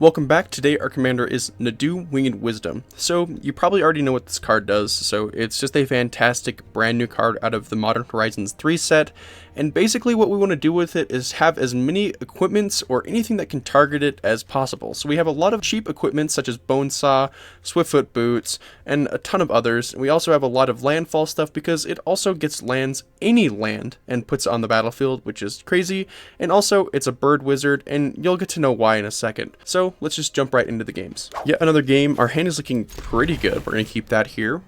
Welcome back. Today our commander is Nadu, Winged Wisdom. So you probably already know what this card does, so it's just a fantastic brand new card out of the Modern Horizons 3 set, and basically what we want to do with it is have as many equipments or anything that can target it as possible. So we have a lot of cheap equipment such as Bone Saw, Swiftfoot Boots, and a ton of others. And we also have a lot of landfall stuff because it also gets lands, any land, and puts it on the battlefield, which is crazy. And also it's a bird wizard, and you'll get to know why in a second. So let's just jump right into the games. Yet another game. Our hand is looking pretty good. We're going to keep that here.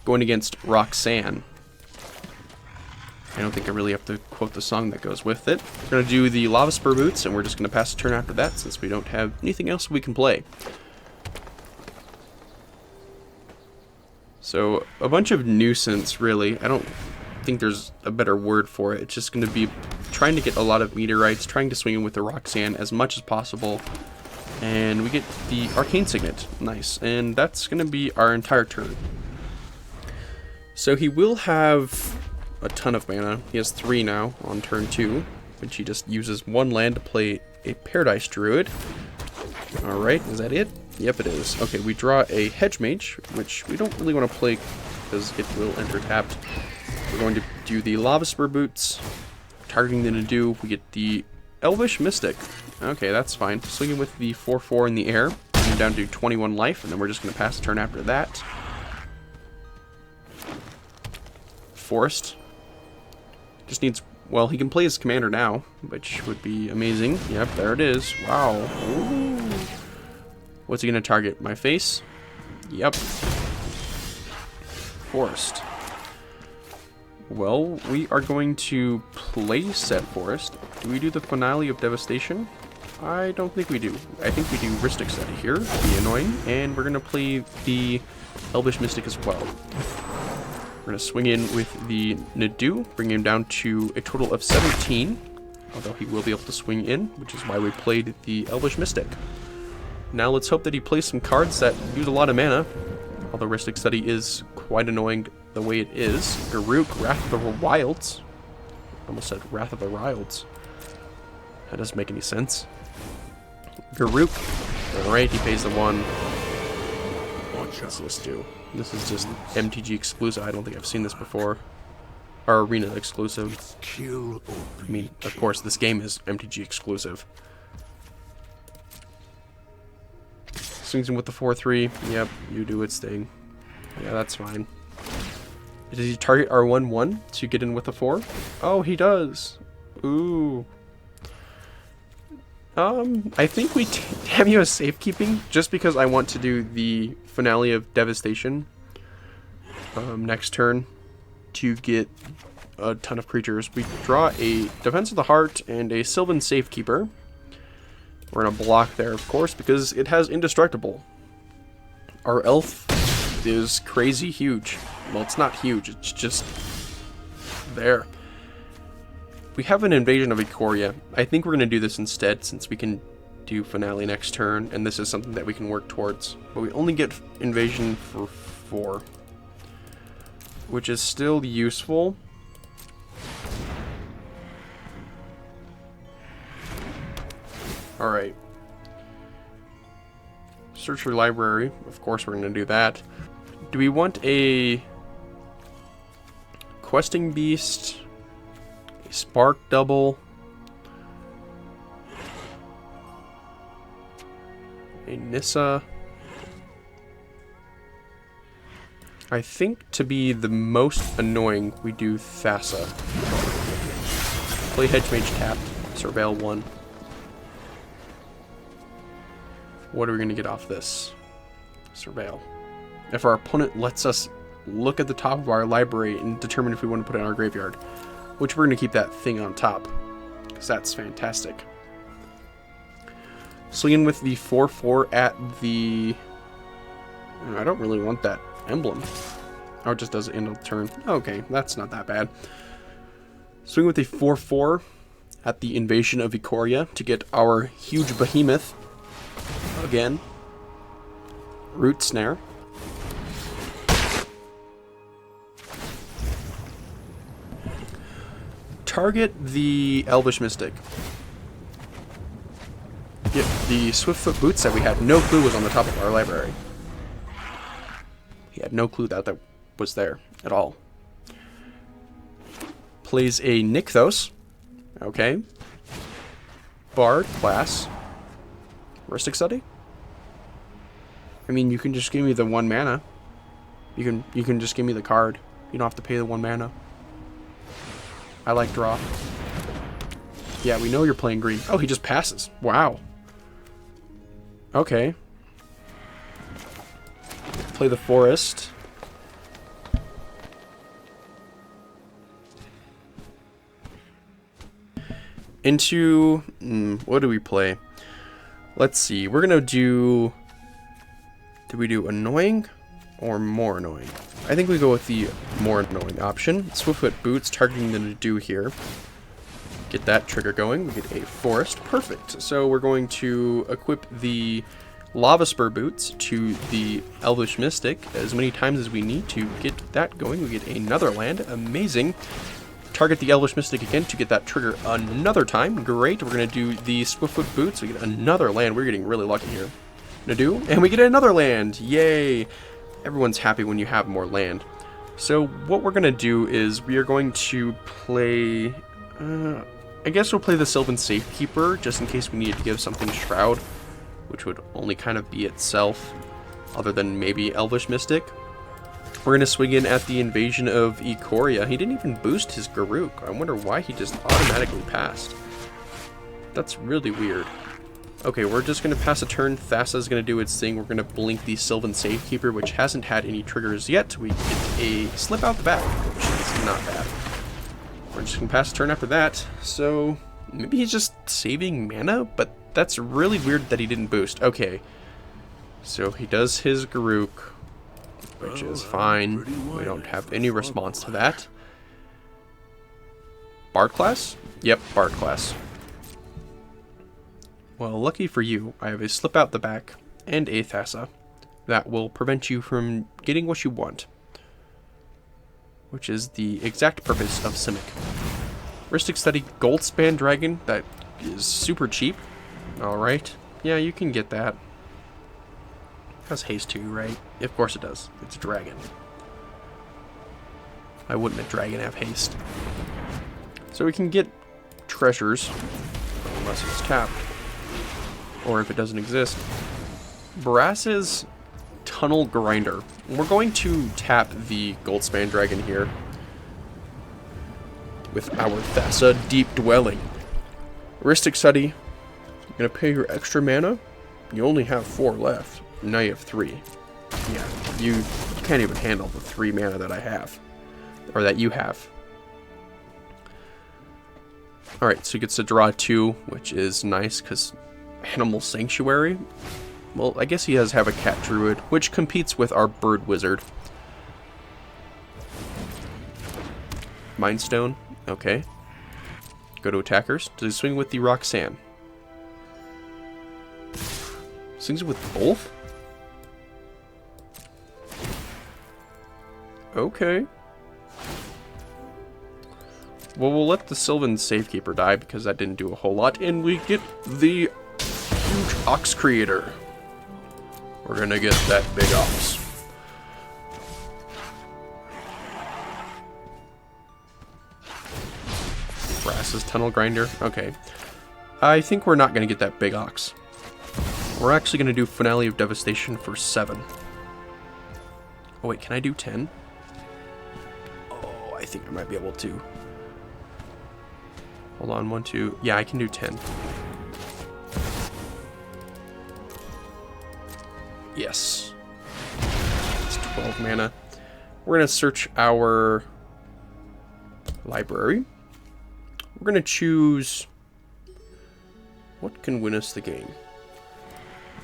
Going against Roxanne. I don't think I really have to quote the song that goes with it. We're going to do the Lava Spur Boots, and we're just going to pass the turn after that since we don't have anything else we can play. So, a bunch of nuisance, really. I don't think there's a better word for it. It's just going to be trying to get a lot of meteorites, trying to swing in with the Roxanne as much as possible. And we get the Arcane Signet. Nice. And that's going to be our entire turn. So he will have a ton of mana. He has 3 now on turn 2, which he just uses 1 land to play a Paradise Druid. Alright, is that it? Yep, it is. Okay, we draw a Hedge Mage, which we don't really want to play because it will enter tapped. We're going to do the Lava Spur Boots. Targeting the Nadu, we get the Elvish Mystic. Okay, that's fine. Swinging with the 4/4 in the air, down to 21 life, and then we're just going to pass the turn after that. Forest. Just needs, well, he can play his commander now, which would be amazing. Yep, there it is. Wow. Ooh. What's he going to target? My face? Yep. Forest. Well, we are going to play said Forest. Do we do the Finale of Devastation? I don't think we do. I think we do Rhystic Study here. Be annoying. And we're going to play the Elvish Mystic as well. We're going to swing in with the Nadu, bring him down to a total of 17. Although he will be able to swing in, which is why we played the Elvish Mystic. Now let's hope that he plays some cards that use a lot of mana. Although Rhystic Study is quite annoying the way it is. Garruk, Wrath of the Wilds. I almost said Wrath of the Wilds. That doesn't make any sense. Garruk. Alright, he pays the 1. What's this do? This is just MTG exclusive. I don't think I've seen this before. Our arena exclusive. I mean, of course, this game is MTG exclusive. Swings in with the 4/3. Yep, you do its thing. Yeah, that's fine. Does he target our 1/1 to get in with the 4? Oh, he does. Ooh. I think we have you as safekeeping just because I want to do the Finale of Devastation next turn to get a ton of creatures. We draw a Defense of the Heart and a Sylvan Safekeeper. We're going to block there, of course, because it has Indestructible. Our elf is crazy huge. Well, it's not huge, it's just there. We have an Invasion of Ikoria. I think we're going to do this instead since we can do Finale next turn, and this is something that we can work towards. But we only get Invasion for 4, which is still useful. Alright. Search for library. Of course we're going to do that. Do we want a Questing Beast? A Spark Double? A Nissa? I think to be the most annoying, we do Thassa. Play Hedge Mage tapped. Surveil 1. What are we going to get off this? Surveil. If our opponent lets us look at the top of our library and determine if we want to put it in our graveyard, which we're going to keep that thing on top, because that's fantastic. Swinging with the 4/4 at the... I don't really want that emblem. Oh, it just does it end of the turn. Okay, that's not that bad. Swing with the 4/4 at the Invasion of Ikoria to get our huge behemoth. Again. Root Snare. Target the Elvish Mystic. the Swiftfoot boots that we had no clue was on the top of our library. He had no clue that that was there at all. Plays a Nykthos. Okay. Bard class. Rhystic Study? I mean, you can just give me the 1 mana. You can just give me the card. You don't have to pay the 1 mana. I like draw. Yeah, we know you're playing green. Oh, he just passes. Wow. Okay. Play the forest. Into... what do we play? Let's see. We're going to do... Did we do annoying or more annoying? I think we go with the more annoying option. Swiftfoot boots targeting the Nadu here. Get that trigger going. We get a forest. Perfect. So we're going to equip the Lava Spur boots to the Elvish Mystic as many times as we need to get that going. We get another land. Amazing. Target the Elvish Mystic again to get that trigger another time. Great. We're going to do the Swiftfoot boots. We get another land. We're getting really lucky here. Nadu. And we get another land. Yay. Everyone's happy when you have more land. So what we're going to do is we are going to play... I guess we'll play the Sylvan Safekeeper, just in case we need to give something Shroud, which would only kind of be itself, other than maybe Elvish Mystic. We're going to swing in at the Invasion of Ikoria. He didn't even boost his Garruk. I wonder why he just automatically passed. That's really weird. Okay, we're just going to pass a turn. Thassa's going to do its thing. We're going to blink the Sylvan Safekeeper, which hasn't had any triggers yet. We get a slip out the back, which is not bad. We're just going to pass a turn after that. So maybe he's just saving mana, but that's really weird that he didn't boost. Okay, so he does his Garruk, which is fine. We don't have any response to that. Bard class? Yep, Bard class. Well, lucky for you, I have a slip out the back and a Thassa that will prevent you from getting what you want, which is the exact purpose of Simic. Rhystic Study Goldspan Dragon, that is super cheap. Alright, yeah, you can get that. It has haste too, right? Of course it does. It's a dragon. Why wouldn't a dragon have haste? So we can get treasures, unless it's capped. Or if it doesn't exist. Brass's Tunnel Grinder. We're going to tap the Goldspan Dragon here with our Thassa Deep Dwelling. Rhystic Study. You're going to pay your extra mana. You only have 4 left. Now you have 3. Yeah, you can't even handle the 3 mana that I have. Or that you have. Alright, so he gets to draw 2, which is nice because Animal Sanctuary. Well, I guess he does have a Cat Druid, which competes with our Bird Wizard. Mind Stone. Okay. Go to attackers. Does he swing with the Roxanne? Swings with both? Okay. Well, we'll let the Sylvan Safekeeper die because that didn't do a whole lot. And we get the huge Ox Creator. We're gonna get that big ox. Brass's Tunnel Grinder. Okay. I think we're not gonna get that big ox. We're actually gonna do Finale of Devastation for 7. Oh wait, can I do 10? Oh, I think I might be able to. Hold on, 1, 2. Yeah, I can do 10. Yes. It's 12 mana. We're going to search our library. We're going to choose... What can win us the game?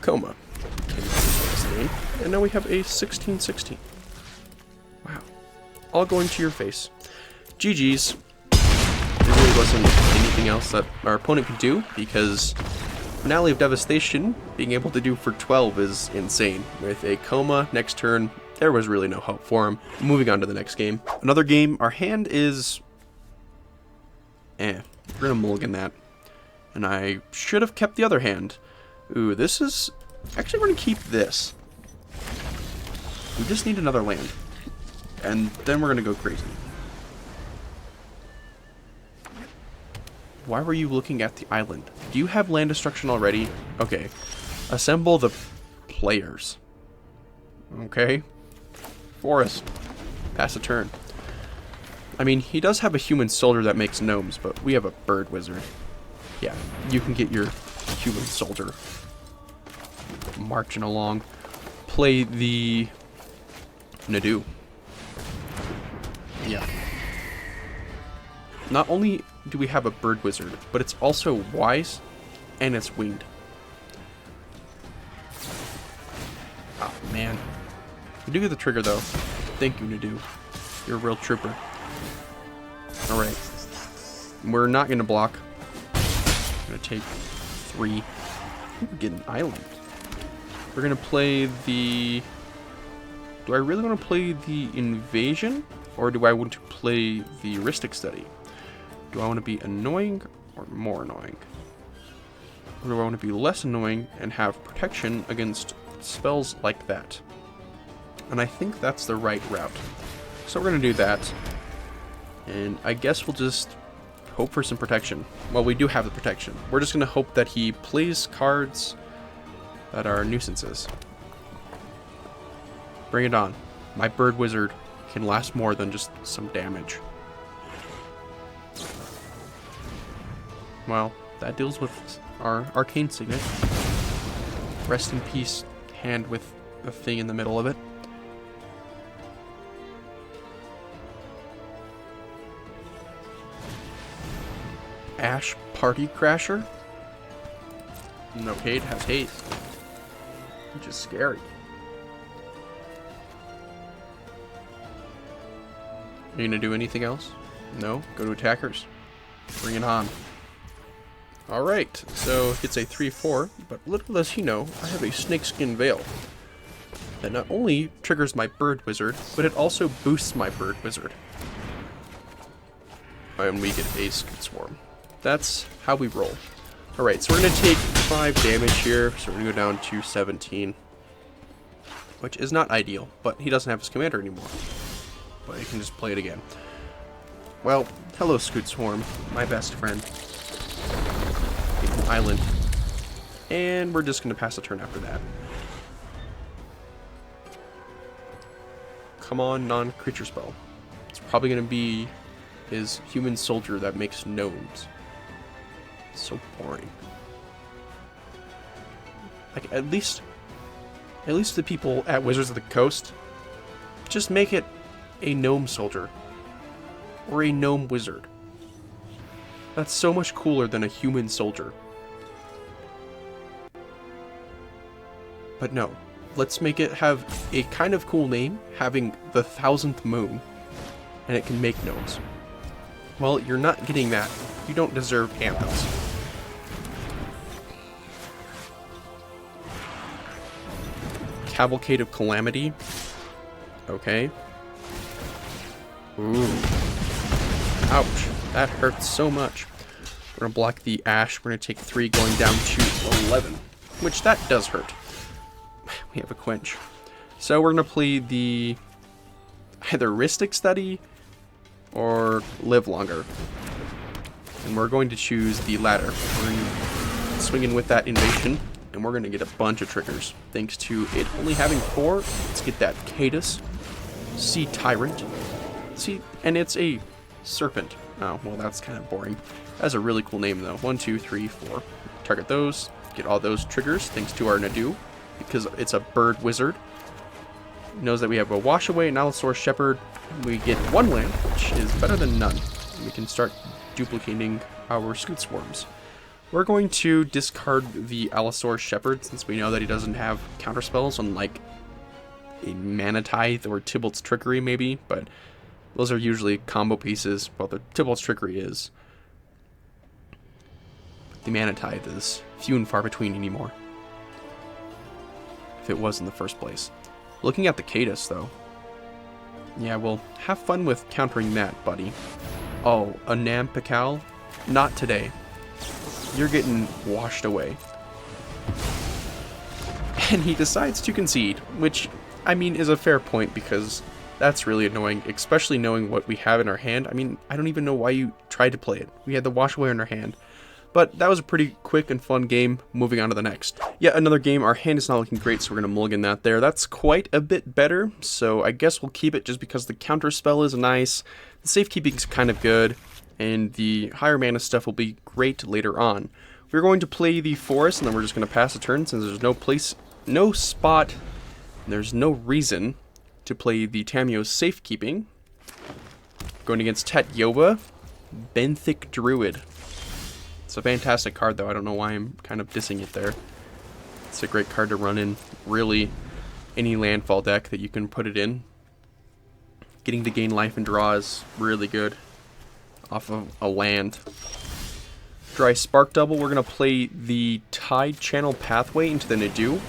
Coma can win us the game. And now we have a 16-16. Wow. All going to your face. GG's. There really wasn't anything else that our opponent could do, because Finale of Devastation, being able to do for 12 is insane. With a Coma next turn, there was really no hope for him. Moving on to the next game. Another game, our hand is... we're gonna mulligan that. And I should have kept the other hand. Ooh, this is... Actually, we're going to keep this. We just need another land. And then we're going to go crazy. Why were you looking at the island? Do you have land destruction already? Okay. Assemble the players. Okay. Forest. Pass a turn. I mean, he does have a human soldier that makes gnomes, but we have a bird wizard. Yeah, you can get your human soldier marching along. Play the Nadu. Yeah. Not only do we have a bird wizard, but it's also wise and it's winged. Oh, man. You do get the trigger, though. Thank you, Nadu. You're a real trooper. Alright. We're not going to block. We're going to take 3. We're getting an island. We're going to play the... Do I really want to play the invasion? Or do I want to play the heuristic study? Do I want to be annoying or more annoying? Or do I want to be less annoying and have protection against spells like that? And I think that's the right route. So we're going to do that. And I guess we'll just hope for some protection. Well, we do have the protection. We're just going to hope that he plays cards that are nuisances. Bring it on. My bird wizard can last more than just some damage. Well, that deals with our arcane signet. Rest in peace, hand with the thing in the middle of it. Ash Party Crasher? No, Cade has haste, which is scary. Are you gonna do anything else? No? Go to attackers. Bring it on. Alright, so it's a 3-4, but little does he know, I have a snakeskin veil. That not only triggers my bird wizard, but it also boosts my bird wizard. And we get a Scoot Swarm. That's how we roll. Alright, so we're going to take 5 damage here, so we're going to go down to 17. Which is not ideal, but he doesn't have his commander anymore. But he can just play it again. Well, hello Scoot Swarm, my best friend. Get an island. And we're just going to pass a turn after that. Come on, non-creature spell. It's probably going to be his human soldier that makes gnomes. So boring. Like, at least the people at Wizards of the Coast, just make it a gnome soldier. Or a gnome wizard. That's so much cooler than a human soldier. But no. Let's make it have a kind of cool name, having the 1000th moon. And it can make gnomes. Well, you're not getting that. You don't deserve anthems. Cavalcade of Calamity. Okay. Ooh. Ouch. That hurts so much. We're going to block the Ash. We're going to take 3 going down to 11. Which, that does hurt. We have a Quench. So we're going to play the either Heuristic Study or Live Longer. And we're going to choose the latter. We're going to swing in with that Invasion, and we're going to get a bunch of triggers. Thanks to it only having 4, let's get that Cadus, Sea Tyrant. See, and it's a Serpent. Oh, well, that's kind of boring. That's a really cool name, though. 1, 2, 3, 4. Target those, get all those triggers, thanks to our Nadu, because it's a bird wizard. Knows that we have a Wash Away, an Allosaurus Shepherd. We get 1 land, which is better than none. We can start duplicating our Scoot Swarms. We're going to discard the Allosaurus Shepherd, since we know that he doesn't have counterspells, unlike a Mana Tithe or Tybalt's Trickery, maybe, but those are usually combo pieces. Well, the Tybalt's Trickery is. But the Mana Tithe is few and far between anymore. If it was in the first place. Looking at the Cadus, though. Yeah, well, have fun with countering that, buddy. Oh, a Nampakal? Not today. You're getting washed away. And he decides to concede, which, I mean, is a fair point because that's really annoying, especially knowing what we have in our hand. I mean, I don't even know why you tried to play it. We had the Wash Away in our hand. But that was a pretty quick and fun game. Moving on to the next. Yet another game. Our hand is not looking great, so we're going to mulligan that there. That's quite a bit better, so I guess we'll keep it just because the counter spell is nice. The safekeeping is kind of good, and the higher mana stuff will be great later on. We're going to play the Forest, and then we're just going to pass a turn since there's no spot, there's no reason to play the Tamiyo's safekeeping. Going against Tatyova, Benthic Druid. It's a fantastic card, though. I don't know why I'm kind of dissing it there. It's a great card to run in, really, any landfall deck that you can put it in. Getting to gain life and draw is really good off of a land. Dry Spark Double, we're going to play the Tide Channel Pathway into the Nadu.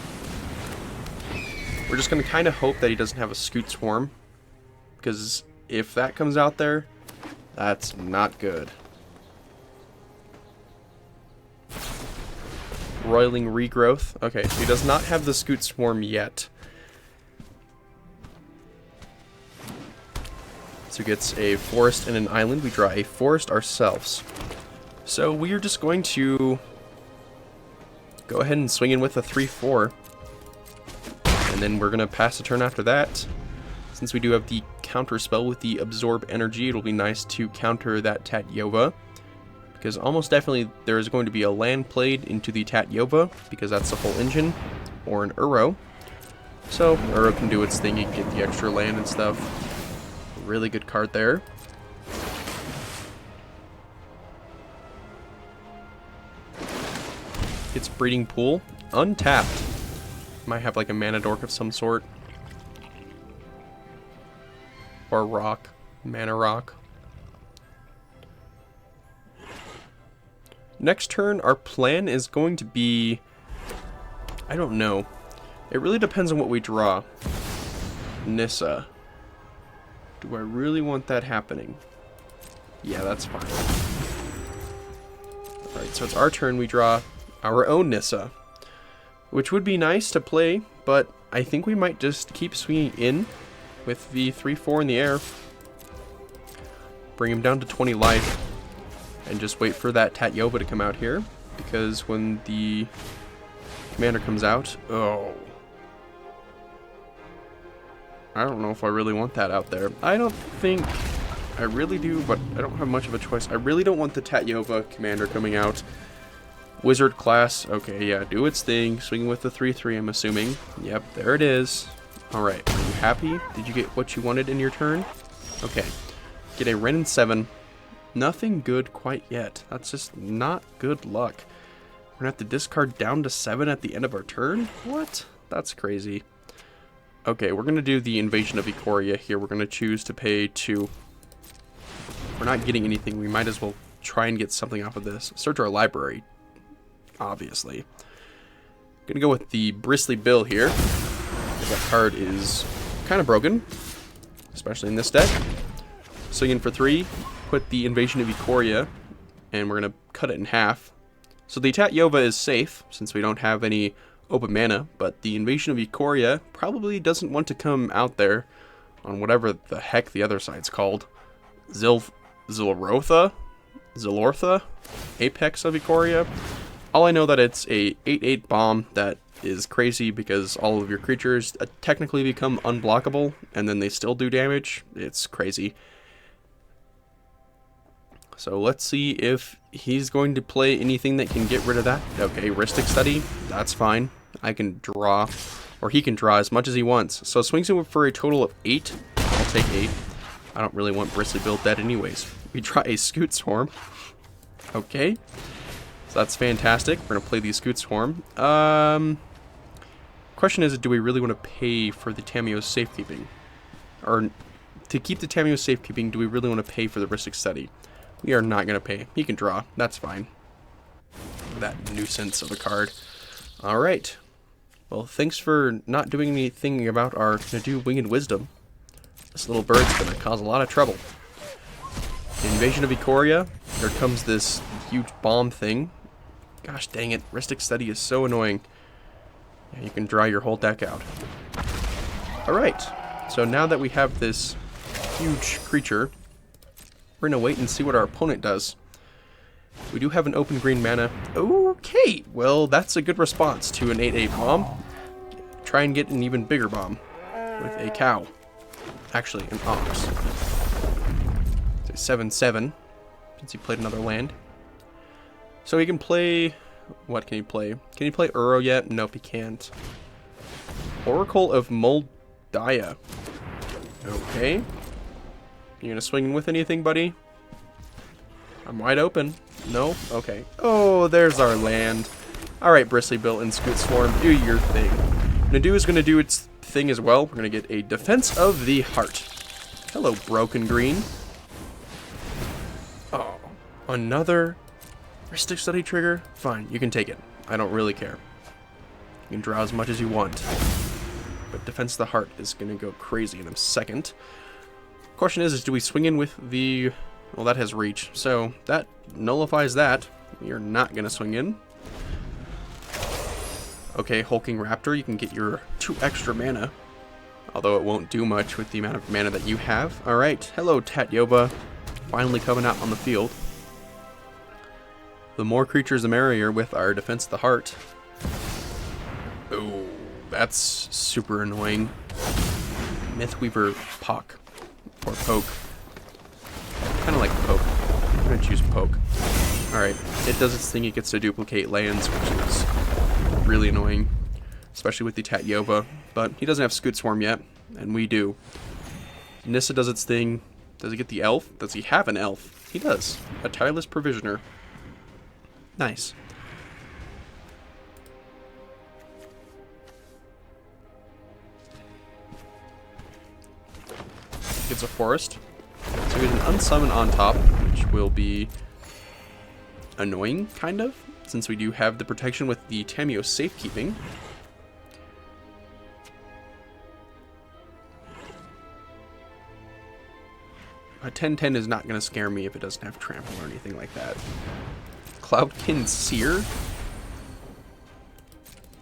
We're just going to kind of hope that he doesn't have a Scoot Swarm, because if that comes out there, that's not good. Roiling Regrowth. Okay, so he does not have the Scoot Swarm yet. So he gets a Forest and an Island. We draw a Forest ourselves. So we are just going to go ahead and swing in with a 3-4. And then we're going to pass a turn after that. Since we do have the counter spell with the Absorb Energy, it'll be nice to counter that Tatyova. Because almost definitely there is going to be a land played into the Tatyova, because that's the whole engine, or an Uro. So Uro can do its thing, you can get the extra land and stuff. Really good card there. It's Breeding Pool, untapped. Might have like a mana dork of some sort. Or rock, mana rock. Next turn, our plan is going to be, I don't know. It really depends on what we draw. Nissa. Do I really want that happening? Yeah, that's fine. Alright, so it's our turn. We draw our own Nissa, which would be nice to play, but I think we might just keep swinging in with the 3-4 in the air. Bring him down to 20 life. And just wait for that Tatyova to come out here, because when the commander comes out, oh, I don't know if I really want that out there. I don't think I really do, but I don't have much of a choice. I really don't want the Tatyova commander coming out. Wizard class, okay, yeah, do its thing. Swinging with the 3-3, I'm assuming. Yep, there it is. Alright, are you happy? Did you get what you wanted in your turn? Okay, get a Ren and 7. Nothing good quite yet. That's just not good luck. We're gonna have to discard down to 7 at the end of our turn? What? That's crazy. Okay, we're gonna do the Invasion of Ikoria here. We're gonna choose to pay 2. We're not getting anything. We might as well try and get something off of this. Search our library, obviously. Gonna go with the Bristly Bill here. That card is kind of broken, especially in this deck. Swing in for 3. Put the Invasion of Ikoria, and we're going to cut it in half. So the Tatyova is safe, since we don't have any open mana, but the Invasion of Ikoria probably doesn't want to come out there on whatever the heck the other side's called. Zilortha? Apex of Ikoria? All I know that it's a 8/8 bomb that is crazy because all of your creatures technically become unblockable, and then they still do damage. It's crazy. So let's see if he's going to play anything that can get rid of that. Okay, Rhystic Study, that's fine. I can draw, or he can draw as much as he wants. So swings him for a total of 8. I'll take 8. I don't really want Bristly Bill dead anyways. We draw a Scoot Swarm. Okay. So that's fantastic. We're going to play the Scoot Swarm. Question is, do we really want to pay for the Tamiyo's safekeeping? Or to keep the Tamiyo's safekeeping, do we really want to pay for the Rhystic Study? We are not going to pay. He can draw. That's fine. That nuisance of a card. Alright. Well, thanks for not doing anything about our Nadu Winged Wisdom. This little bird's going to cause a lot of trouble. Invasion of Ikoria. Here comes this huge bomb thing. Gosh dang it. Rhystic Study is so annoying. Yeah, you can draw your whole deck out. Alright, so now that we have this huge creature, we're going to wait and see what our opponent does. We do have an open green mana. Okay, well, that's a good response to an 8/8 bomb. Try and get an even bigger bomb with a cow. Actually, an ox. It's a 7/7, since he played another land. So he can play... What can he play? Can he play Uro yet? Nope, he can't. Oracle of Moldaya. Okay. You gonna swing in with anything, buddy? I'm wide open. No? Okay. Oh, there's our land. Alright, Bristly Bill and Scoot Swarm, do your thing. Nadu is gonna do its thing as well. We're gonna get a Defense of the Heart. Hello, Broken Green. Oh, another Ristic Study trigger? Fine, you can take it. I don't really care. You can draw as much as you want. But Defense of the Heart is gonna go crazy in a second. Question is do we swing in with the... Well, that has reach, so that nullifies that. You're not gonna swing in. Okay, Hulking Raptor, you can get your 2 extra mana. Although it won't do much with the amount of mana that you have. Alright, hello Tatyoba. Finally coming out on the field. The more creatures the merrier with our Defense of the Heart. Oh, that's super annoying. Mythweaver Pock. Or Poke. Kind of like Poke. I'm going to choose Poke. Alright, it does its thing. It gets to duplicate lands, which is really annoying. Especially with the Tatyoba. But he doesn't have Scoot Swarm yet, and we do. Nissa does its thing. Does he get the elf? Does he have an elf? He does. A Tireless Provisioner. Nice. Gets a forest. So we get an unsummon on top, which will be annoying, kind of, since we do have the protection with the Tameo Safekeeping. A 10/10 is not going to scare me if it doesn't have trample or anything like that. Cloudkin Seer?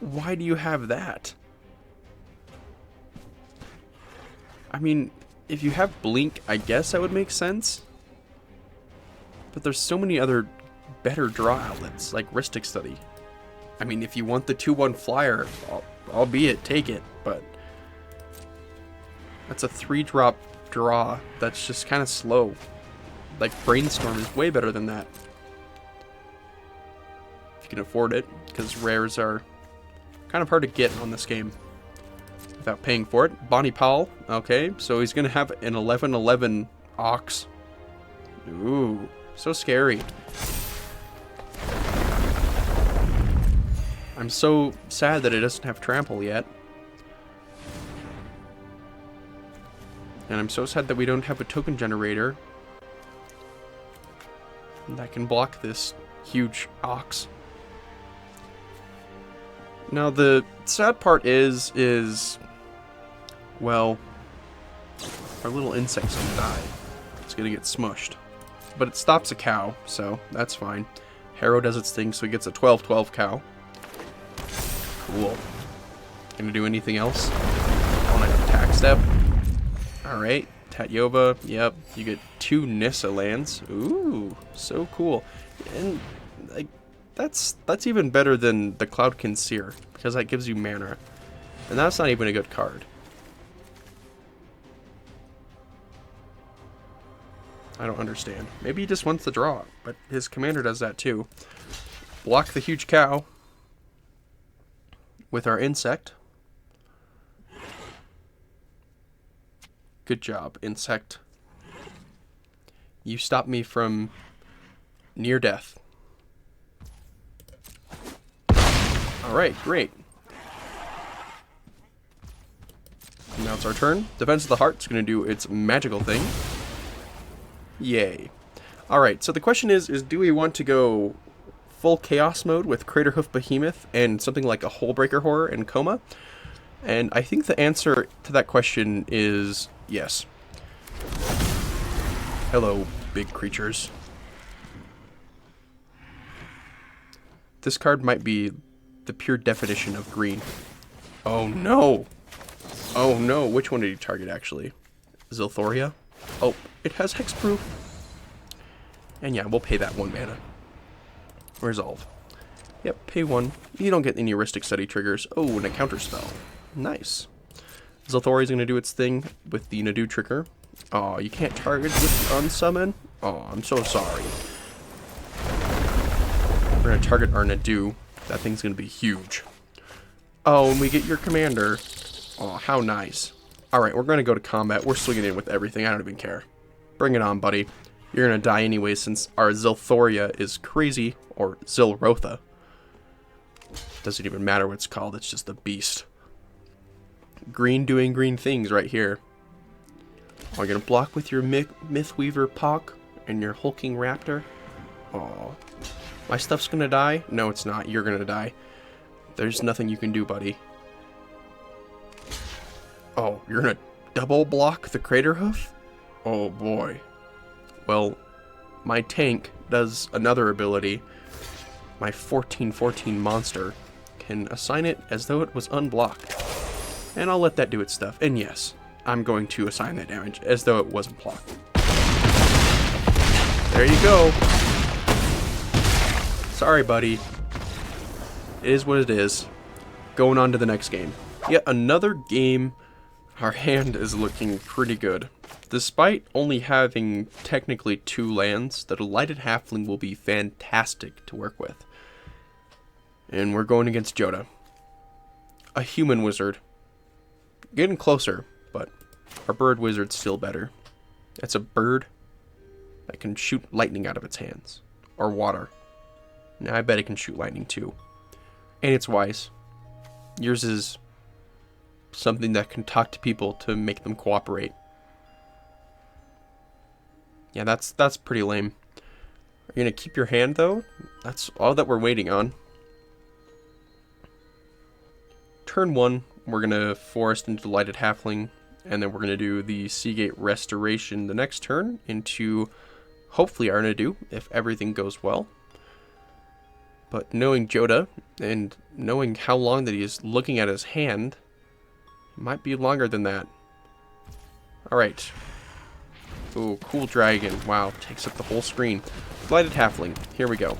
Why do you have that? I mean, if you have Blink, I guess that would make sense. But there's so many other better draw outlets, like Ristic Study. I mean, if you want the 2/1 flyer, albeit take it, but that's a 3-drop draw that's just kind of slow. Like Brainstorm is way better than that. If you can afford it, because rares are kind of hard to get on this game without paying for it. Bonnie Powell, okay, so he's gonna have an 11/11 Ox. Ooh, so scary. I'm so sad that it doesn't have trample yet. And I'm so sad that we don't have a token generator that can block this huge Ox. Now the sad part is, well, our little insect's gonna die. It's gonna get smushed. But it stops a cow, so that's fine. Harrow does its thing, so he gets a 12/12 cow. Cool. Gonna do anything else? I wanna have Tack Step. Alright, Tatyoba, yep, you get 2 Nissa lands. Ooh, so cool. And like that's even better than the Cloudkin Seer, because that gives you mana. And that's not even a good card. I don't understand. Maybe he just wants to draw, but his commander does that too. Block the huge cow with our insect. Good job, insect. You stopped me from near death. Alright, great. Now it's our turn. Defense of the Heart's going to do its magical thing. Yay. Alright, so the question is do we want to go full chaos mode with Craterhoof Behemoth and something like a Hullbreaker Horror and Coma? And I think the answer to that question is yes. Hello, big creatures. This card might be the pure definition of green. Oh no! Oh no, which one did he target actually? Zilthoria? Oh, it has hexproof. And yeah, we'll pay that 1 mana. Resolve. Yep, pay 1. You don't get any heuristic study triggers. Oh, and a counter spell. Nice. Zilthoria is going to do its thing with the Nadu trigger. Oh, you can't target with unsummon? Oh, I'm so sorry. We're going to target our Nadu. That thing's going to be huge. Oh, and we get your commander. Oh, how nice. Alright, we're going to go to combat. We're swinging in with everything. I don't even care. Bring it on, buddy. You're going to die anyway since our Zilthoria is crazy. Or Zilrotha. Doesn't even matter what it's called. It's just a beast. Green doing green things right here. Oh, you're going to block with your Mythweaver Pock and your Hulking Raptor. Oh, my stuff's going to die? No, it's not. You're going to die. There's nothing you can do, buddy. Oh, you're going to double block the Crater Hoof? Oh, boy. Well, my tank does another ability. My 14/14 monster can assign it as though it was unblocked. And I'll let that do its stuff. And yes, I'm going to assign that damage as though it wasn't blocked. There you go. Sorry, buddy. It is what it is. Going on to the next game. Yet another game. Our hand is looking pretty good. Despite only having technically 2 lands, the Delighted Halfling will be fantastic to work with. And we're going against Joda. A human wizard. Getting closer, but our bird wizard's still better. It's a bird that can shoot lightning out of its hands. Or water. Now I bet it can shoot lightning too. And it's wise. Yours is something that can talk to people to make them cooperate. Yeah, that's pretty lame. Are you gonna keep your hand though? That's all that we're waiting on. Turn 1, we're gonna forest into Delighted Halfling, and then we're gonna do the Seagate Restoration the next turn into hopefully our Nadu, if everything goes well. But knowing Joda and knowing how long that he is looking at his hand, it might be longer than that. Alright. Ooh, cool dragon. Wow, takes up the whole screen. Delighted Halfling. Here we go.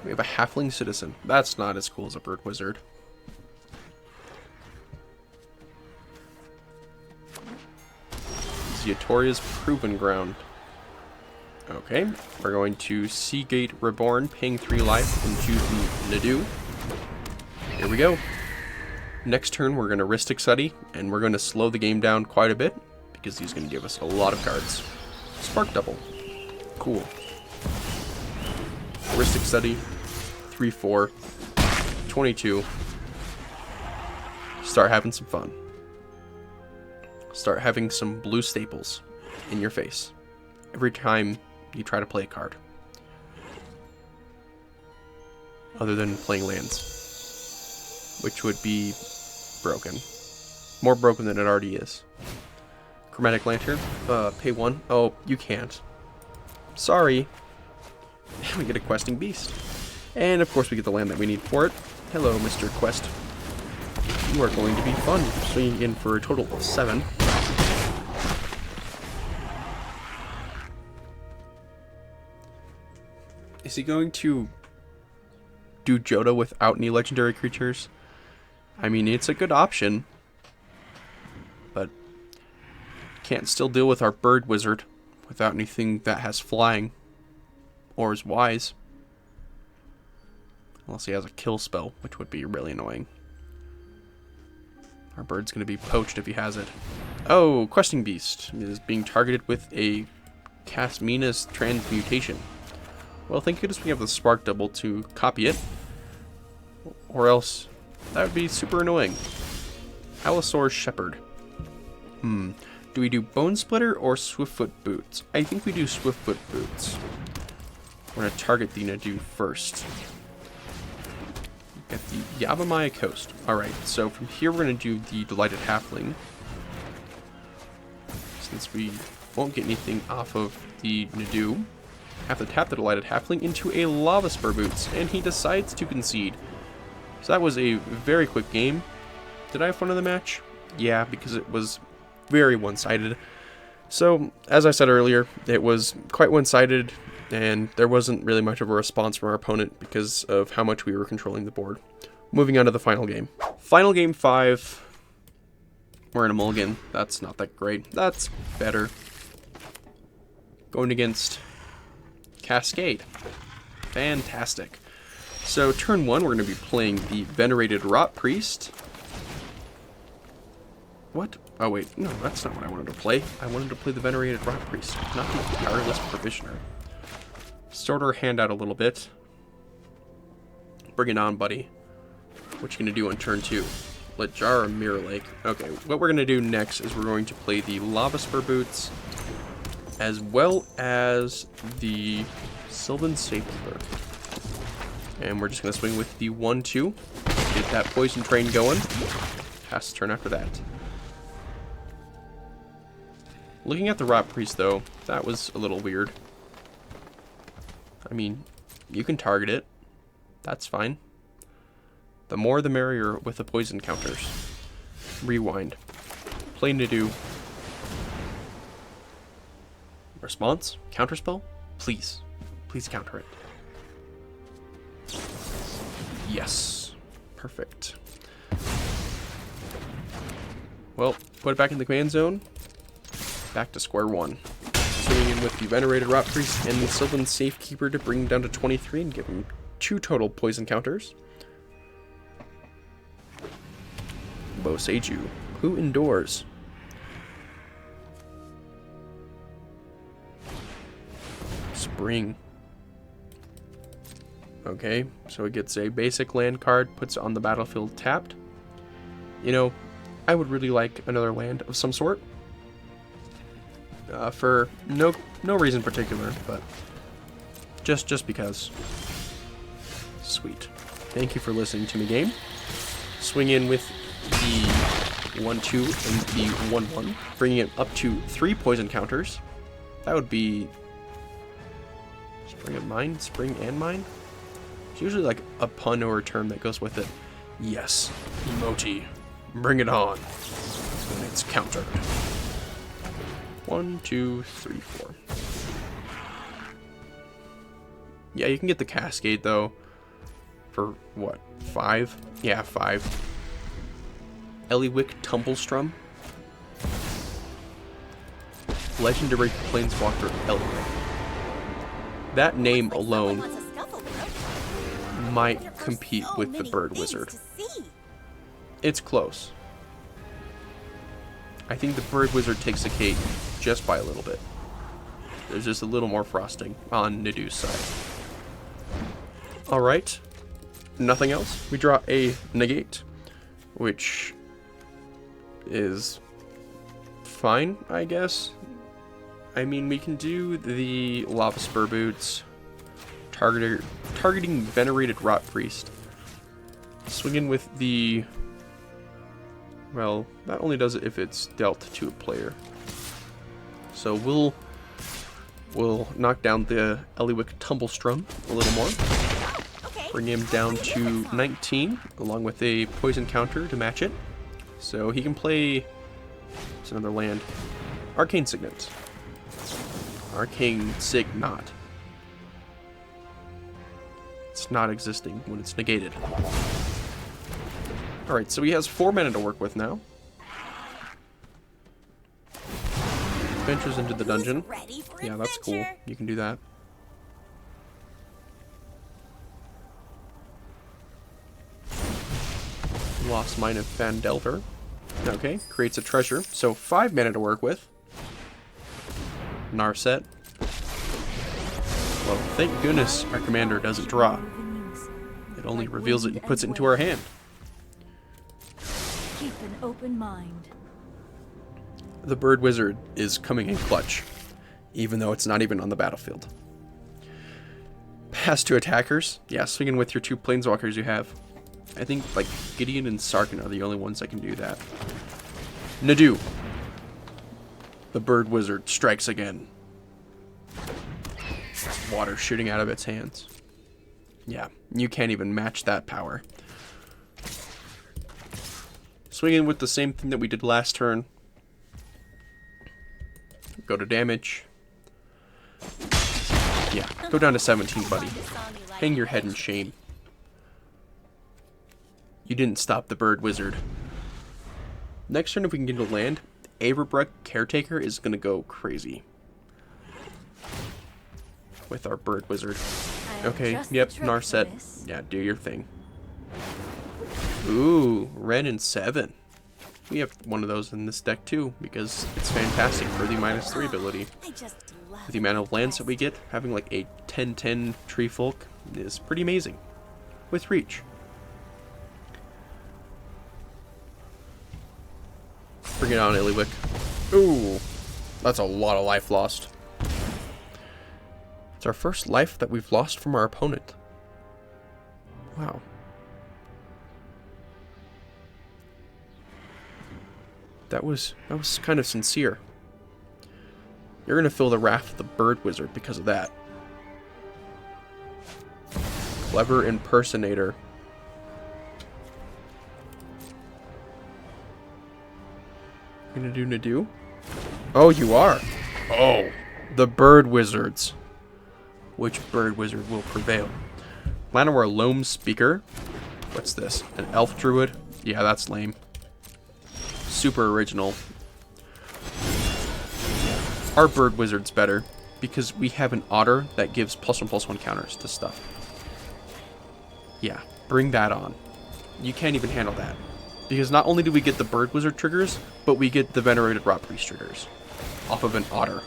We have a Halfling Citizen. That's not as cool as a Bird Wizard. Ziatoria's Proven Ground. Okay, we're going to Seagate Reborn, paying 3 life, and choose the Nadu. Here we go. Next turn, we're going to Rhystic Study, and we're going to slow the game down quite a bit, because he's going to give us a lot of cards. Spark Double. Cool. Rhystic Study, 3/4, 22. Start having some fun. Start having some blue staples in your face every time you try to play a card. Other than playing lands, which would be broken. More broken than it already is. Chromatic Lantern, pay 1. Oh, you can't. Sorry. We get a Questing Beast. And of course we get the land that we need for it. Hello, Mr. Quest. You are going to be fun. Swinging in for a total of 7. Is he going to do Joda without any legendary creatures? I mean, it's a good option. But can't still deal with our bird wizard without anything that has flying. Or is wise. Unless he has a kill spell, which would be really annoying. Our bird's going to be poached if he has it. Oh, Questing Beast is being targeted with a Casmina's Transmutation. Well, thank goodness we have the Spark Double to copy it. Or else, that would be super annoying. Allosaur's Shepherd. Do we do Bone Splitter or Swiftfoot Boots? I think we do Swiftfoot Boots. We're going to target the Nadu first. At the Yavimaya Coast. Alright, so from here we're going to do the Delighted Halfling. Since we won't get anything off of the Nadu, have to tap the Delighted Halfling into a Lava Spur Boots, and he decides to concede. So that was a very quick game. Did I have fun in the match? Yeah, because it was very one-sided. So, as I said earlier, it was quite one-sided, and there wasn't really much of a response from our opponent because of how much we were controlling the board. Moving on to the final game. Final game 5. We're in a mulligan. That's not that great. That's better. Going against Cascade. Fantastic. So, turn 1, we're going to be playing the Venerated Rot Priest. What? Oh, wait. No, that's not what I wanted to play. I wanted to play the Venerated Rot Priest, not the Tireless Provisioner. Sort our hand out a little bit. Bring it on, buddy. What you going to do on turn 2? Let Jar or Mirror Lake. Okay, what we're going to do next is we're going to play the Lava Spur Boots, as well as the Sylvan Stapler. And we're just going to swing with the 1-2. Get that Poison Train going. Pass the turn after that. Looking at the Rot Priest, though, that was a little weird. I mean, you can target it. That's fine. The more the merrier with the poison counters. Rewind. Play Nadu. Response? Counterspell? Please. Please counter it. Yes. Perfect. Well, put it back in the command zone. Back to square one. Swinging in with the Venerated Rot Priest and the Sylvan Safekeeper to bring him down to 23 and give him 2 total poison counters. Boseiju. Who endures? Spring. Okay, so it gets a basic land card, puts it on the battlefield tapped. You know, I would really like another land of some sort. For no reason particular, but just because. Sweet. Thank you for listening to me, game. Swing in with the 1-2 and the 1-1, bringing it up to 3 poison counters. That would be Spring and Mine? Spring and Mine? It's usually like a pun or a term that goes with it. Yes. Emoti. Bring it on. And it's countered. 1, 2, 3, 4. Yeah, you can get the Cascade, though. For, what, 5? Yeah, 5. Eliwick Tumblestrum. Legendary Planeswalker Eliwick. That name alone might compete with the Bird Wizard. It's close. I think the Bird Wizard takes the cake just by a little bit. There's just a little more frosting on Nadu's side. Alright. Nothing else. We draw a negate, which is fine, I guess. I mean, we can do the Lava Spur Boots, targeting Venerated Rot Priest. Swing in with the... Well, that only does it if it's dealt to a player. So we'll knock down the Eliwick Tumblestrum a little more. Bring him down to 19, along with a poison counter to match it. So he can play... It's another land. Arcane Signet. Arcane Signat. It's not existing when it's negated. Alright, so he has 4 mana to work with now. Ventures into the dungeon. Yeah, that's cool. You can do that. Lost Mine of Phandelver. Okay, creates a treasure. So 5 mana to work with. Narset. Well, thank goodness our commander doesn't draw. It only reveals it and puts it into our hand. Keep an open mind. The Bird Wizard is coming in clutch, even though it's not even on the battlefield. Pass to attackers. Yeah, swinging with your 2 planeswalkers you have. I think, like, Gideon and Sarkin are the only ones that can do that. Nadu. The Bird Wizard strikes again. Water shooting out of its hands. Yeah, you can't even match that power. Swing in with the same thing that we did last turn. Go to damage. Yeah, go down to 17, buddy. Hang your head in shame. You didn't stop the bird wizard. Next turn, if we can get a land, Averbrook Caretaker is going to go crazy. With our bird wizard. Okay, yep, Narset. Yeah, do your thing. Ooh, Ren and 7. We have one of those in this deck too, because it's fantastic for the -3 ability. With the amount of lands that we get, having like a 10/10 Tree Folk is pretty amazing. With reach. Bring it on, Illywick. Ooh, that's a lot of life lost. It's our first life that we've lost from our opponent. Wow. That was kind of sincere. You're gonna feel the wrath of the bird wizard because of that. Clever impersonator. Gonna do Nadu? Oh, you are. Oh, the bird wizards. Which bird wizard will prevail? Llanowar Loam Speaker. What's this? An elf druid? Yeah, that's lame. Super original. Our bird wizard's better because we have an otter that gives +1/+1 counters to stuff. Yeah, bring that on. You can't even handle that. Because not only do we get the bird wizard triggers, but we get the venerated rot priest triggers off of an otter.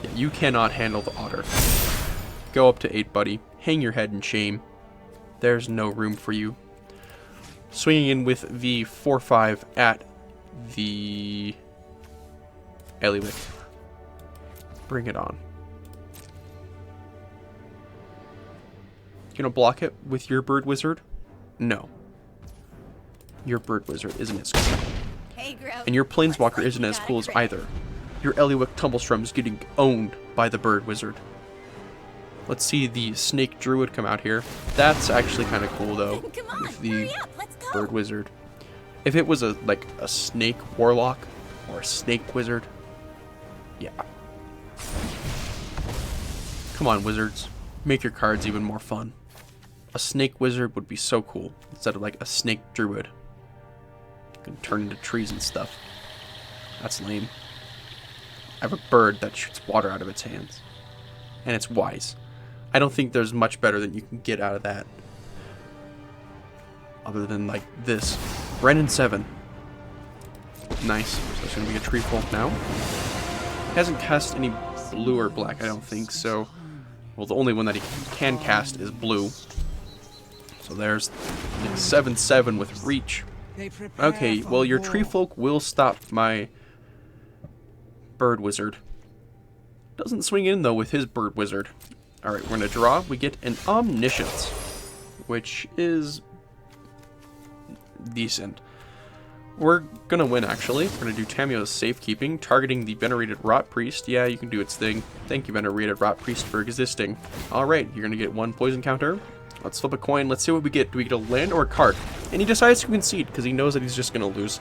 Yeah, you cannot handle the otter. Go up to 8, buddy. Hang your head in shame. There's no room for you. Swinging in with the 4/5 at the Illywick. Bring it on. You gonna block it with your bird wizard? No. Your bird wizard isn't as cool. And your planeswalker isn't as cool as either. Your Illywick Tumblestrum is getting owned by the bird wizard. Let's see the snake druid come out here. That's actually kind of cool though, with the bird wizard. If it was a snake warlock or a snake wizard, yeah. Come on, wizards, make your cards even more fun. A snake wizard would be so cool instead of like a snake druid. You can turn into trees and stuff. That's lame. I have a bird that shoots water out of its hands, and it's wise. I don't think there's much better than you can get out of that. Other than like this. Ren and 7. Nice. So it's going to be a Tree Folk now. Hasn't cast any blue or black, I don't think, so... Well, the only one that he can cast is blue. So there's 7/7 with reach. Okay, well your Tree Folk will stop my bird wizard. Doesn't swing in though with his bird wizard. Alright, we're going to draw. We get an Omniscience, which is decent. We're going to win, actually. We're going to do Tamio's Safekeeping, targeting the Venerated Rot Priest. Yeah, you can do its thing. Thank you, Venerated Rot Priest, for existing. Alright, you're going to get 1 poison counter. Let's flip a coin. Let's see what we get. Do we get a land or a card? And he decides to concede because he knows that he's just going to lose.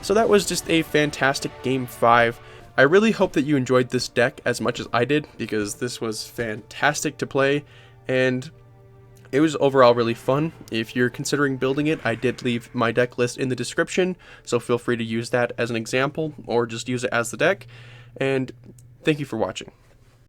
So that was just a fantastic Game 5. I really hope that you enjoyed this deck as much as I did, because this was fantastic to play, and it was overall really fun. If you're considering building it, I did leave my deck list in the description, so feel free to use that as an example, or just use it as the deck, and thank you for watching.